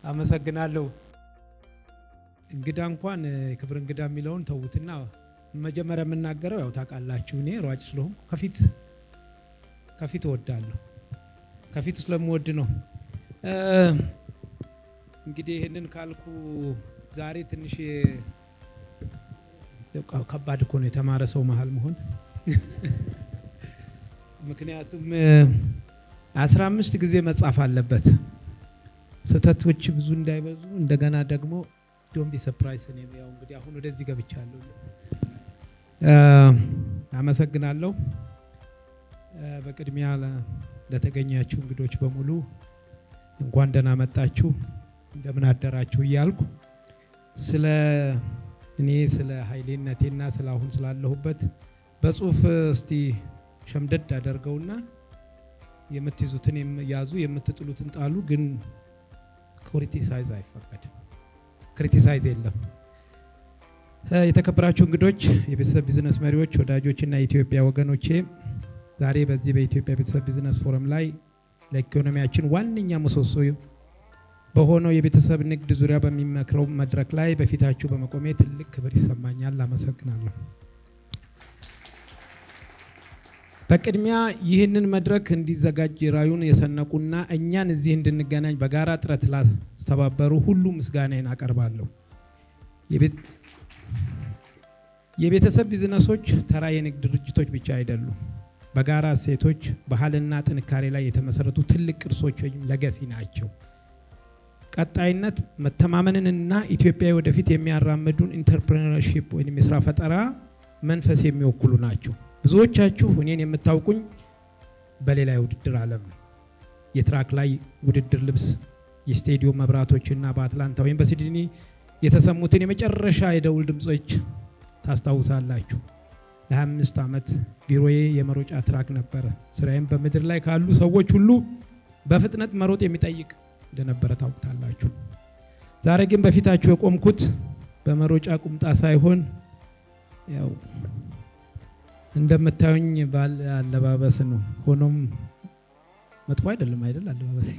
አመሰግናለሁ። እንግዳ እንኳን ክብር እንግዳ የሚለውን ተውትና መጀመሪያ የምናገረው ያው ታውቃላችሁ እኔ ሯጭ ስለሆንኩ ከፊት እወዳለሁ። ከፊት ስለምወድ ነው። እንግዲህ ይሄንን ካልኩ ዛሬ ትንሽ ከባድ እኮ ነው የተማረ ሰው መሃል መሆን። ምክንያቱም 15 ጊዜ መጻፍ አለበት ስህተቶች ብዙ እንዳይበዙ። እንደገና ደግሞ ዶንት ቢ ሰርፕራይዝ እኔ ያው እንግዲህ አሁን ወደዚህ ገብቻለሁ። አመሰግናለሁ። በቅድሚያ ለተገኛችሁ እንግዶች በሙሉ እንኳን ደህና መጣችሁ፣ እንደምን አደራችሁ እያልኩ ስለ ኃይሌነቴና ስለ አሁን ስላለሁበት በጽሁፍ እስቲ ሸምደድ አደርገውና የምትይዙትን ያዙ፣ የምትጥሉትን ጣሉ። ግን ክሪቲሳይዝ አይፈቀድም። ክሪቲሳይዝ የለም። የተከበራችሁ እንግዶች፣ የቤተሰብ ቢዝነስ መሪዎች፣ ወዳጆችና የኢትዮጵያ ወገኖቼ ዛሬ በዚህ በኢትዮጵያ ቤተሰብ ቢዝነስ ፎረም ላይ ለኢኮኖሚያችን ዋነኛ ምሰሶ በሆነው የቤተሰብ ንግድ ዙሪያ በሚመክረው መድረክ ላይ በፊታችሁ በመቆሜ ትልቅ ክብር ይሰማኛል። አመሰግናለሁ። በቅድሚያ ይህንን መድረክ እንዲዘጋጅ ራዩን የሰነቁና እኛን እዚህ እንድንገናኝ በጋራ ጥረት ላስተባበሩ ሁሉ ምስጋናዬን አቀርባለሁ። የቤተሰብ ቢዝነሶች ተራ የንግድ ድርጅቶች ብቻ አይደሉም። በጋራ እሴቶች፣ ባህልና ጥንካሬ ላይ የተመሰረቱ ትልቅ ቅርሶች ወይም ለገሲ ናቸው። ቀጣይነት፣ መተማመንንና ኢትዮጵያ ወደፊት የሚያራምዱን ኢንተርፕረነርሺፕ ወይም የስራ ፈጠራ መንፈስ የሚወክሉ ናቸው። ብዙዎቻችሁ እኔን የምታውቁኝ በሌላ የውድድር ዓለም የትራክ ላይ ውድድር ልብስ፣ የስቴዲየም መብራቶችና በአትላንታ ወይም በሲድኒ የተሰሙትን የመጨረሻ የደውል ድምጾች ታስታውሳላችሁ። ለ25 ዓመት ቢሮዬ የመሮጫ ትራክ ነበረ። ስራዬም በምድር ላይ ካሉ ሰዎች ሁሉ በፍጥነት መሮጥ የሚጠይቅ እንደነበረ ታውቁታላችሁ። ዛሬ ግን በፊታችሁ የቆምኩት በመሮጫ ቁምጣ ሳይሆን ያው እንደምታዩኝ ባለ አለባበስ ነው። ሆኖም መጥፎ አይደለም አለባበስ።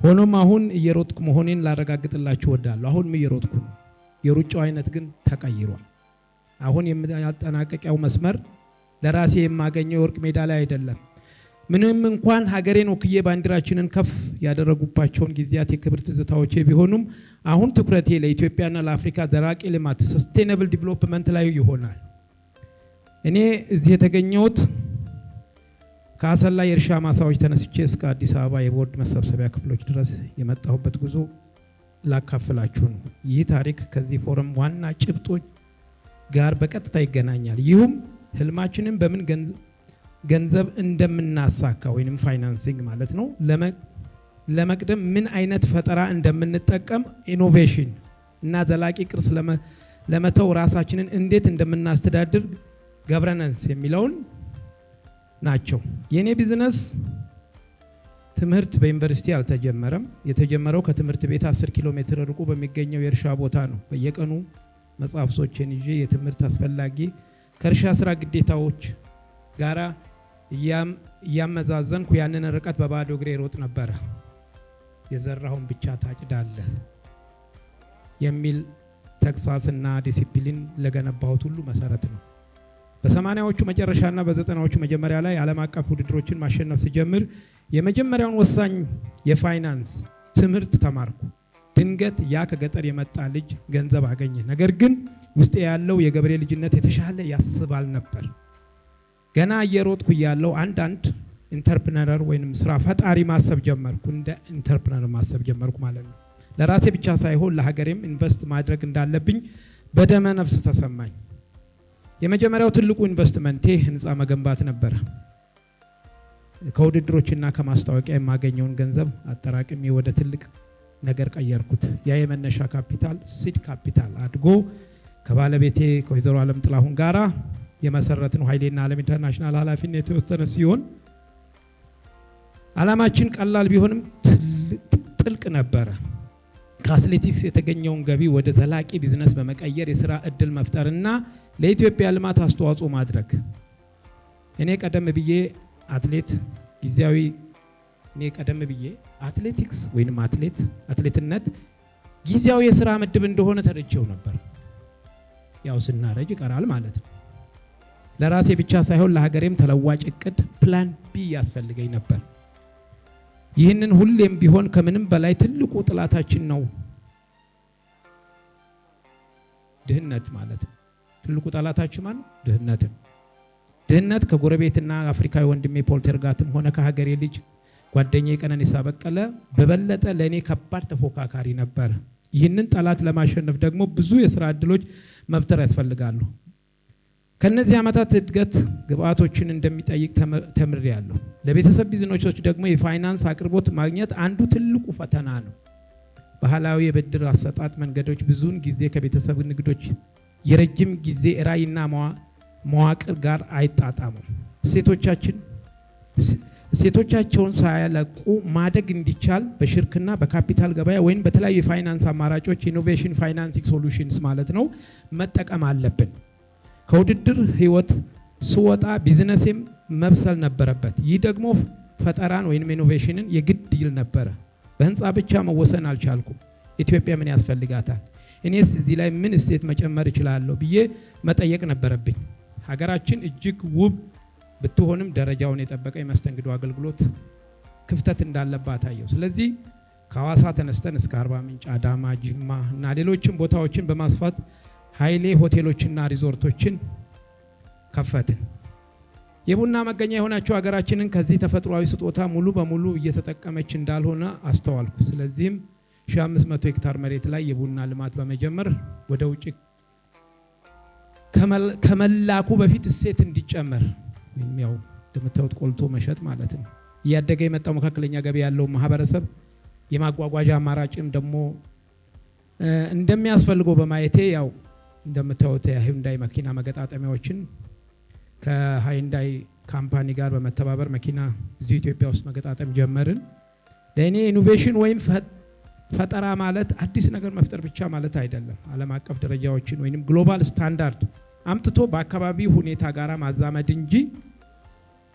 ሆኖም አሁን እየሮጥኩ መሆኔን ላረጋግጥላችሁ እወዳለሁ። አሁንም እየሮጥኩ ነው። የሩጫው አይነት ግን ተቀይሯል። አሁን የማጠናቀቂያው መስመር ለራሴ የማገኘው የወርቅ ሜዳሊያ አይደለም። ምንም እንኳን ሀገሬን ወክዬ ባንዲራችንን ከፍ ያደረጉባቸውን ጊዜያት የክብር ትዝታዎቼ ቢሆኑም አሁን ትኩረቴ ለኢትዮጵያና ለአፍሪካ ዘላቂ ልማት ሰስቴናብል ዲቨሎፕመንት ላይ ይሆናል። እኔ እዚህ የተገኘሁት ከአሰላ የእርሻ ማሳዎች ተነስቼ እስከ አዲስ አበባ የቦርድ መሰብሰቢያ ክፍሎች ድረስ የመጣሁበት ጉዞ ላካፍላችሁ ነው። ይህ ታሪክ ከዚህ ፎረም ዋና ጭብጦች ጋር በቀጥታ ይገናኛል። ይህም ህልማችንን በምን ገንዘብ እንደምናሳካ ወይንም ፋይናንሲንግ ማለት ነው ለመቅደም ምን አይነት ፈጠራ እንደምንጠቀም ኢኖቬሽን እና ዘላቂ ቅርስ ለመተው ራሳችንን እንዴት እንደምናስተዳድር ገቨርናንስ የሚለውን ናቸው። የኔ ቢዝነስ ትምህርት በዩኒቨርሲቲ አልተጀመረም። የተጀመረው ከትምህርት ቤት 10 ኪሎ ሜትር ርቆ በሚገኘው የእርሻ ቦታ ነው። በየቀኑ መጽሐፍቶችን ይዤ የትምህርት አስፈላጊ ከእርሻ ስራ ግዴታዎች ጋራ እያመዛዘንኩ ያንን ርቀት በባዶ እግሬ ሮጥ ነበረ። የዘራውን ብቻ ታጭዳለህ የሚል ተግሳጽና ዲሲፕሊን ለገነባሁት ሁሉ መሰረት ነው። በ80ዎቹ መጨረሻና በ90ዎቹ መጀመሪያ ላይ ዓለም አቀፍ ውድድሮችን ማሸነፍ ሲጀምር የመጀመሪያውን ወሳኝ የፋይናንስ ትምህርት ተማርኩ። ድንገት ያ ከገጠር የመጣ ልጅ ገንዘብ አገኘ። ነገር ግን ውስጤ ያለው የገበሬ ልጅነት የተሻለ ያስባል ነበር። ገና እየሮጥኩ ያለው አንድ ኢንተርፕረነር ወይንም ስራ ፈጣሪ ማሰብ ጀመርኩ። እንደ ኢንተርፕረነር ማሰብ ጀመርኩ ማለት ነው። ለራሴ ብቻ ሳይሆን ለሀገሬም ኢንቨስት ማድረግ እንዳለብኝ በደመ ነፍስ ተሰማኝ። የመጀመሪያው ትልቁ ኢንቨስትመንቴ ህንፃ መገንባት ነበረ። ከውድድሮችና ከማስታወቂያ የማገኘውን ገንዘብ አጠራቅሜ ወደ ትልቅ ነገር ቀየርኩት። ያ የመነሻ ካፒታል ሲድ ካፒታል አድጎ ከባለቤቴ ከወይዘሮ ዓለም ጥላሁን ጋራ የመሰረትን ኃይሌና ዓለም ኢንተርናሽናል ኃላፊነት የተወሰነ ሲሆን ዓላማችን ቀላል ቢሆንም ጥልቅ ነበረ። ከአትሌቲክስ የተገኘውን ገቢ ወደ ዘላቂ ቢዝነስ በመቀየር የሥራ እድል መፍጠርና ለኢትዮጵያ ልማት አስተዋጽኦ ማድረግ። እኔ ቀደም ብዬ አትሌቲክስ ወይንም አትሌትነት ጊዜያዊ የሥራ ምድብ እንደሆነ ተረድቼው ነበር። ያው ስናረጅ ይቀራል ማለት ነው። ለራሴ ብቻ ሳይሆን ለሀገሬም ተለዋጭ እቅድ ፕላን ቢ ያስፈልገኝ ነበር። ይህንን ሁሌም ቢሆን ከምንም በላይ ትልቁ ጥላታችን ነው ድህነት ማለት ነው። ትልቁ ጠላታችን ማለት ድህነት ነው። ድህነት ከጎረቤትና አፍሪካዊ ወንድሜ ፖል ተርጋትም ሆነ ከሀገሬ ልጅ ጓደኛዬ ቀነኒሳ በቀለ በበለጠ ለኔ ከባድ ተፎካካሪ ነበር። ይህንን ጠላት ለማሸነፍ ደግሞ ብዙ የሥራ ዕድሎች መፍጠር ያስፈልጋሉ። ከነዚህ ዓመታት እድገት ግብአቶችን እንደሚጠይቅ ተምሬያለሁ። ለቤተሰብ ቢዝነሶች ደግሞ የፋይናንስ አቅርቦት ማግኘት አንዱ ትልቁ ፈተና ነው። ባህላዊ የብድር አሰጣጥ መንገዶች ብዙውን ጊዜ ከቤተሰብ ንግዶች የረጅም ጊዜ ራዕይና መዋቅር ጋር አይጣጣሙም። እሴቶቻቸውን ሳያለቁ ማደግ እንዲቻል በሽርክና በካፒታል ገበያ ወይም በተለያዩ የፋይናንስ አማራጮች ኢኖቬሽን ፋይናንሲንግ ሶሉሽንስ ማለት ነው መጠቀም አለብን። ከውድድር ህይወት ስወጣ ቢዝነሴም መብሰል ነበረበት። ይህ ደግሞ ፈጠራን ወይም ኢኖቬሽንን የግድ ይል ነበረ። በህንፃ ብቻ መወሰን አልቻልኩም። ኢትዮጵያ ምን ያስፈልጋታል? እኔስ እዚህ ላይ ምን እሴት መጨመር እችላለሁ ብዬ መጠየቅ ነበረብኝ። ሀገራችን እጅግ ውብ ብትሆንም ደረጃውን የጠበቀ የመስተንግዶ አገልግሎት ክፍተት እንዳለባት አየሁ። ስለዚህ ከሐዋሳ ተነስተን እስከ አርባ ምንጭ፣ አዳማ፣ ጅማ እና ሌሎችም ቦታዎችን በማስፋት ኃይሌ ሆቴሎችና ሪዞርቶችን ከፈትን። የቡና መገኛ የሆነችው ሀገራችንን ከዚህ ተፈጥሯዊ ስጦታ ሙሉ በሙሉ እየተጠቀመች እንዳልሆነ አስተዋልኩ። ስለዚህም 1500 ሄክታር መሬት ላይ የቡና ልማት በመጀመር ወደ ውጭ ከመላኩ በፊት እሴት እንዲጨመር ወይም ያው እንደምታዩት ቆልቶ መሸጥ ማለት ነው። እያደገ የመጣው መካከለኛ ገቢ ያለው ማህበረሰብ የማጓጓዣ አማራጭም ደግሞ እንደሚያስፈልገው በማየቴ ያው እንደምታዩት የሃይንዳይ መኪና መገጣጠሚያዎችን ከሃይንዳይ ካምፓኒ ጋር በመተባበር መኪና እዚህ ኢትዮጵያ ውስጥ መገጣጠም ጀመርን። ለእኔ ኢኖቬሽን ወይም ፈጠራ ማለት አዲስ ነገር መፍጠር ብቻ ማለት አይደለም። ዓለም አቀፍ ደረጃዎችን ወይም ግሎባል ስታንዳርድ አምጥቶ በአካባቢ ሁኔታ ጋር ማዛመድ እንጂ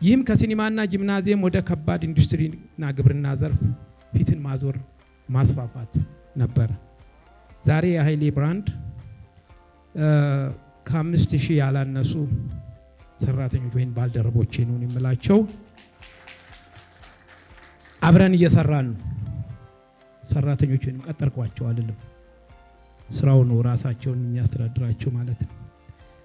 ይህም ከሲኒማና ጂምናዚየም ወደ ከባድ ኢንዱስትሪና ግብርና ዘርፍ ፊትን ማዞር ማስፋፋት ነበር። ዛሬ የኃይሌ ብራንድ ከ5000 ያላነሱ ሰራተኞች ወይም ባልደረቦቼ ነው የምላቸው አብረን እየሰራን ነው። ሰራተኞችን ቀጠርኳቸው አይደለም፣ ስራው ነው ራሳቸውን የሚያስተዳድራቸው ማለት ነው።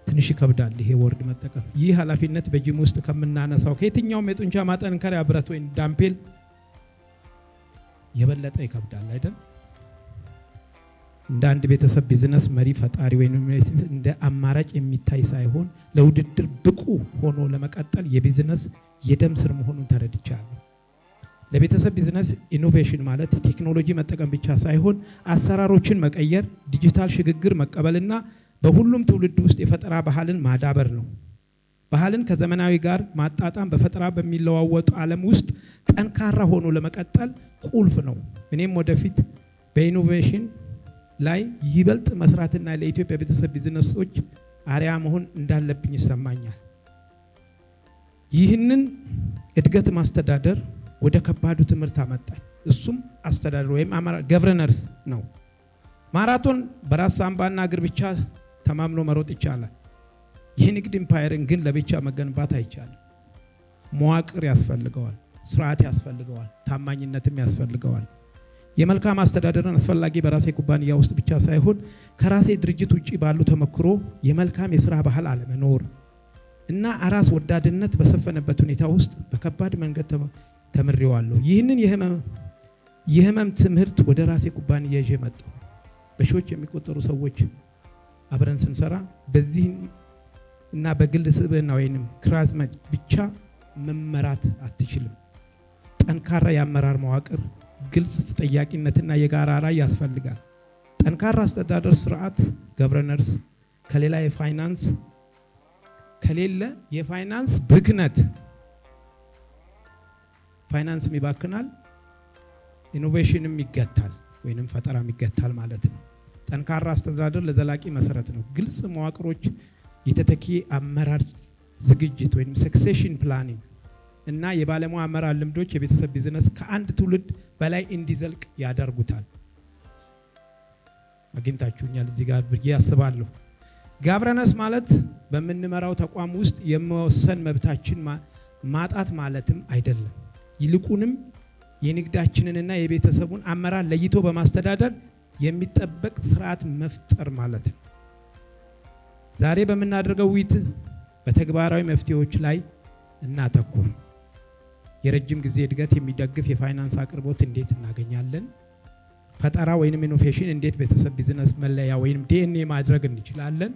ትንሽ ይከብዳል ይሄ ወርድ መጠቀም። ይህ ኃላፊነት በጂም ውስጥ ከምናነሳው ከየትኛውም የጡንቻ ማጠንከሪያ ብረት ወይም ዳምፔል የበለጠ ይከብዳል አይደል? እንደ አንድ ቤተሰብ ቢዝነስ መሪ ፈጣሪ ወይም እንደ አማራጭ የሚታይ ሳይሆን ለውድድር ብቁ ሆኖ ለመቀጠል የቢዝነስ የደም ስር መሆኑን ተረድቻለሁ። ለቤተሰብ ቢዝነስ ኢኖቬሽን ማለት ቴክኖሎጂ መጠቀም ብቻ ሳይሆን አሰራሮችን መቀየር፣ ዲጂታል ሽግግር መቀበልና በሁሉም ትውልድ ውስጥ የፈጠራ ባህልን ማዳበር ነው። ባህልን ከዘመናዊ ጋር ማጣጣም በፈጠራ በሚለዋወጡ ዓለም ውስጥ ጠንካራ ሆኖ ለመቀጠል ቁልፍ ነው። እኔም ወደፊት በኢኖቬሽን ላይ ይበልጥ መስራትና ለኢትዮጵያ ቤተሰብ ቢዝነሶች አሪያ መሆን እንዳለብኝ ይሰማኛል። ይህንን እድገት ማስተዳደር ወደ ከባዱ ትምህርት አመጣኝ። እሱም አስተዳደር ወይም ገቨርነንስ ነው። ማራቶን በራስ ሳምባና እግር ብቻ ተማምኖ መሮጥ ይቻላል። የንግድ ኢምፓየርን ግን ለብቻ መገንባት አይቻልም። መዋቅር ያስፈልገዋል፣ ስርዓት ያስፈልገዋል፣ ታማኝነትም ያስፈልገዋል። የመልካም አስተዳደርን አስፈላጊ በራሴ ኩባንያ ውስጥ ብቻ ሳይሆን ከራሴ ድርጅት ውጪ ባሉ ተመክሮ የመልካም የሥራ ባህል አለመኖር እና አራስ ወዳድነት በሰፈነበት ሁኔታ ውስጥ በከባድ መንገድ ተምሬዋለሁ። ይህንን የህመም ትምህርት ወደ ራሴ ኩባንያ ይዤ መጣሁ። በሺዎች የሚቆጠሩ ሰዎች አብረን ስንሰራ በዚህ እና በግል ስብዕና ወይንም ክራዝመት ብቻ መመራት አትችልም። ጠንካራ የአመራር መዋቅር፣ ግልጽ ተጠያቂነትና የጋራ ራዕይ ያስፈልጋል። ጠንካራ አስተዳደር ስርዓት ገቨርነንስ ከሌለ የፋይናንስ ብክነት ፋይናንስም ይባክናል፣ ኢኖቬሽንም ይገታል ወይንም ፈጠራም ይገታል ማለት ነው። ጠንካራ አስተዳደር ለዘላቂ መሰረት ነው። ግልጽ መዋቅሮች፣ የተተኪ አመራር ዝግጅት ወይም ሰክሴሽን ፕላኒንግ እና የባለሙያ አመራር ልምዶች የቤተሰብ ቢዝነስ ከአንድ ትውልድ በላይ እንዲዘልቅ ያደርጉታል። አግኝታችሁኛል እዚህ ጋር ብዬ አስባለሁ። ጋቨርነንስ ማለት በምንመራው ተቋም ውስጥ የመወሰን መብታችን ማጣት ማለትም አይደለም። ይልቁንም የንግዳችንንና የቤተሰቡን አመራር ለይቶ በማስተዳደር የሚጠበቅ ስርዓት መፍጠር ማለት ነው። ዛሬ በምናደርገው ውይይት በተግባራዊ መፍትሄዎች ላይ እናተኩር። የረጅም ጊዜ እድገት የሚደግፍ የፋይናንስ አቅርቦት እንዴት እናገኛለን? ፈጠራ ወይንም ኢኖቬሽን እንዴት ቤተሰብ ቢዝነስ መለያ ወይንም ዲኤንኤ ማድረግ እንችላለን?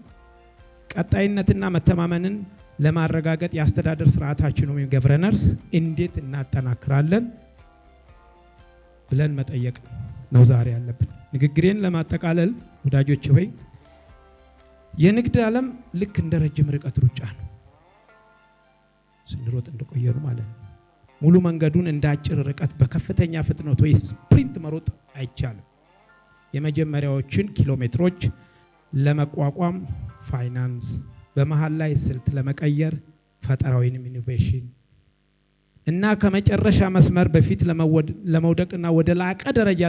ቀጣይነትና መተማመንን ለማረጋገጥ የአስተዳደር ስርዓታችን ወይም ገቨርነንስ እንዴት እናጠናክራለን ብለን መጠየቅ ነው ዛሬ ያለብን። ንግግሬን ለማጠቃለል ወዳጆች ሆይ የንግድ ዓለም ልክ እንደ ረጅም ርቀት ሩጫ ነው። ስንሮጥ እንደቆየሩ ማለት ነው። ሙሉ መንገዱን እንደ አጭር ርቀት በከፍተኛ ፍጥነት ወይ ስፕሪንት መሮጥ አይቻልም። የመጀመሪያዎችን ኪሎሜትሮች ለመቋቋም ፋይናንስ፣ በመሃል ላይ ስልት ለመቀየር ፈጠራ ወይንም ኢኖቬሽን እና ከመጨረሻ መስመር በፊት ለመውደቅና ወደ ላቀ ደረጃ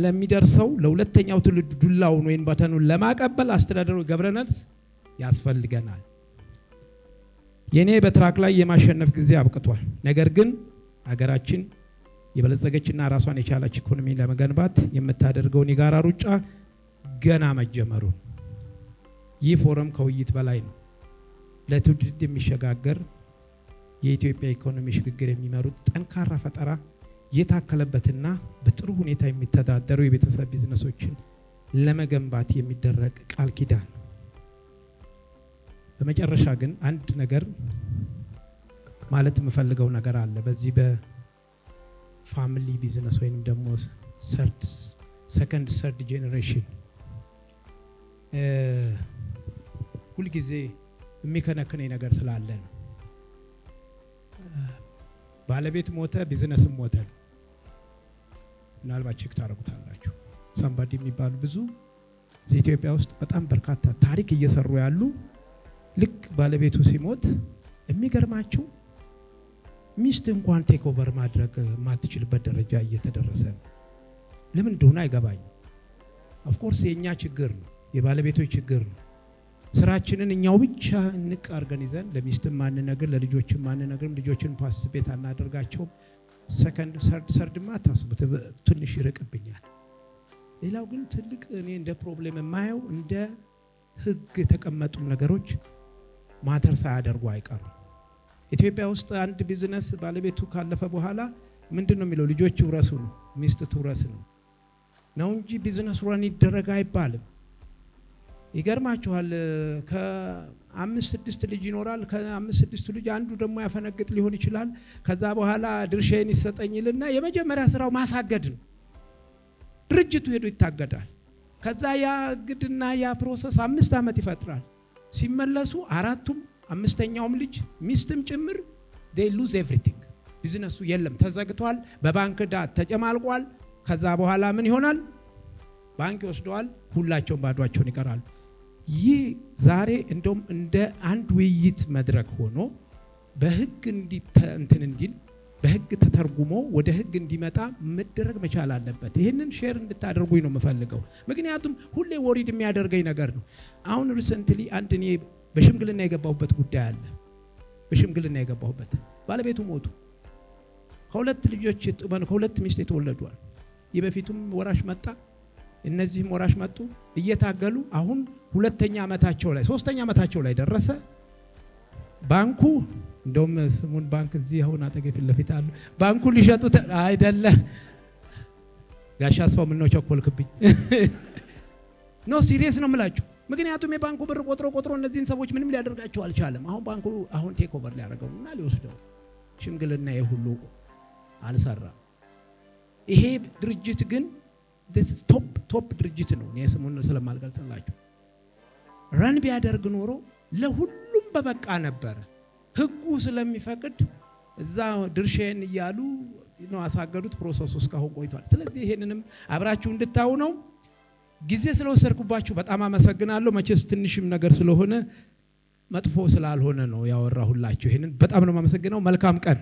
ለሚደርሰው ለሁለተኛው ትውልድ ዱላውን ወይም በተኑን ለማቀበል አስተዳደሩ ገቨርነንስ ያስፈልገናል። የኔ በትራክ ላይ የማሸነፍ ጊዜ አብቅቷል። ነገር ግን አገራችን የበለጸገችና ራሷን የቻለች ኢኮኖሚ ለመገንባት የምታደርገውን የጋራ ሩጫ ገና መጀመሩ። ይህ ፎረም ከውይይት በላይ ነው። ለትውልድ የሚሸጋገር የኢትዮጵያ ኢኮኖሚ ሽግግር የሚመሩት ጠንካራ ፈጠራ የታከለበትና በጥሩ ሁኔታ የሚተዳደሩ የቤተሰብ ቢዝነሶችን ለመገንባት የሚደረግ ቃል ኪዳን። በመጨረሻ ግን አንድ ነገር ማለት የምፈልገው ነገር አለ። በዚህ በፋሚሊ ቢዝነስ ወይንም ደግሞ ሰከንድ ሰርድ ጄኔሬሽን ሁልጊዜ የሚከነክነኝ ነገር ስላለ ነው። ባለቤት ሞተ፣ ቢዝነስም ሞተ። ምናልባት ቼክ ታደርጉታላችሁ። ሳምባዲ የሚባሉ ብዙ ኢትዮጵያ ውስጥ በጣም በርካታ ታሪክ እየሰሩ ያሉ ልክ ባለቤቱ ሲሞት የሚገርማችሁ ሚስት እንኳን ቴክ ኦቨር ማድረግ ማትችልበት ደረጃ እየተደረሰ ነው። ለምን እንደሆነ አይገባኝም። ኦፍ ኮርስ የኛ ችግር ነው፣ የባለቤቶች ችግር ነው። ስራችንን እኛው ብቻ እንቅ አድርገን ይዘን ለሚስትም ማንነግር ለልጆችም ማንነግርም ልጆችን ፓርቲሲፔት አናደርጋቸውም። ሰከንድ ሰርድማ ታስቡት ትንሽ ይርቅብኛል። ሌላው ግን ትልቅ እኔ እንደ ፕሮብሌም የማየው እንደ ህግ የተቀመጡ ነገሮች ማተር ሳያደርጉ አይቀሩም። ኢትዮጵያ ውስጥ አንድ ቢዝነስ ባለቤቱ ካለፈ በኋላ ምንድነው የሚለው? ልጆች ይውረሱ ነው፣ ሚስት ትውረስ ነው እንጂ ቢዝነስ ራን ይደረግ አይባልም። ይገርማችኋል። ከአምስት ስድስት ልጅ ይኖራል። ከአምስት ስድስቱ ልጅ አንዱ ደግሞ ያፈነግጥ ሊሆን ይችላል። ከዛ በኋላ ድርሻዬን ይሰጠኝልና የመጀመሪያ ስራው ማሳገድ ነው። ድርጅቱ ሄዶ ይታገዳል። ከዛ ያ ግድና ያ ፕሮሰስ 5 ዓመት ይፈጥራል። ሲመለሱ አራቱም አምስተኛውም ልጅ ሚስትም ጭምር they lose everything። ቢዝነሱ የለም፣ ተዘግቷል፣ በባንክ ዕዳ ተጨማልቋል። ከዛ በኋላ ምን ይሆናል? ባንክ ይወስደዋል፣ ሁላቸውም ባዷቸውን ይቀራሉ። ይህ ዛሬ እንደውም እንደ አንድ ውይይት መድረክ ሆኖ በህግ እንዲል በህግ ተተርጉሞ ወደ ህግ እንዲመጣ መደረግ መቻል አለበት። ይሄንን ሼር እንድታደርጉኝ ነው የምፈልገው። ምክንያቱም ሁሌ ወሪድ የሚያደርገኝ ነገር ነው። አሁን ሪሰንትሊ አንድ እኔ በሽምግልና የገባሁበት ጉዳይ አለ። በሽምግልና የገባሁበት ባለቤቱ ሞቱ። ከሁለት ሚስት የተወለዷል። የበፊቱም ወራሽ መጣ፣ እነዚህም ወራሽ መጡ። እየታገሉ አሁን 2ኛ ዓመታቸው ላይ 3ኛ ዓመታቸው ላይ ደረሰ። ባንኩ እንደውም ስሙን ባንክ እዚህ አሁን አጠገብ ፊት ለፊት አሉ። ባንኩ ሊሸጡት አይደለ? ጋሻ አስፋው ምን ነው ቸኮልክብኝ? ኖ ሲሪየስ ነው የምላችሁ። ምክንያቱም የባንኩ ብር ቆጥሮ እነዚህን ሰዎች ምንም ሊያደርጋቸው አልቻለም። አሁን ባንኩ ቴክ ኦቨር ሊያደርገውና ሊወስደው ሽምግልና የሁሉ አልሰራም። ይሄ ድርጅት ግን ቶፕ ድርጅት ነው። እኔ ስሙን ስለማልገልጽላችሁ ረን ቢያደርግ ኖሮ ለሁሉም በበቃ ነበር። ህጉ ስለሚፈቅድ እዛ ድርሻዬን እያሉ ነው አሳገዱት። ፕሮሰሱ እስካሁን ቆይቷል። ስለዚህ ይሄንንም አብራችሁ እንድታዩ ነው። ጊዜ ስለወሰድኩባችሁ በጣም አመሰግናለሁ። መቼስ ትንሽም ነገር ስለሆነ መጥፎ ስላልሆነ ነው ያወራሁላችሁ። ይሄንን በጣም ነው የማመሰግነው። መልካም ቀን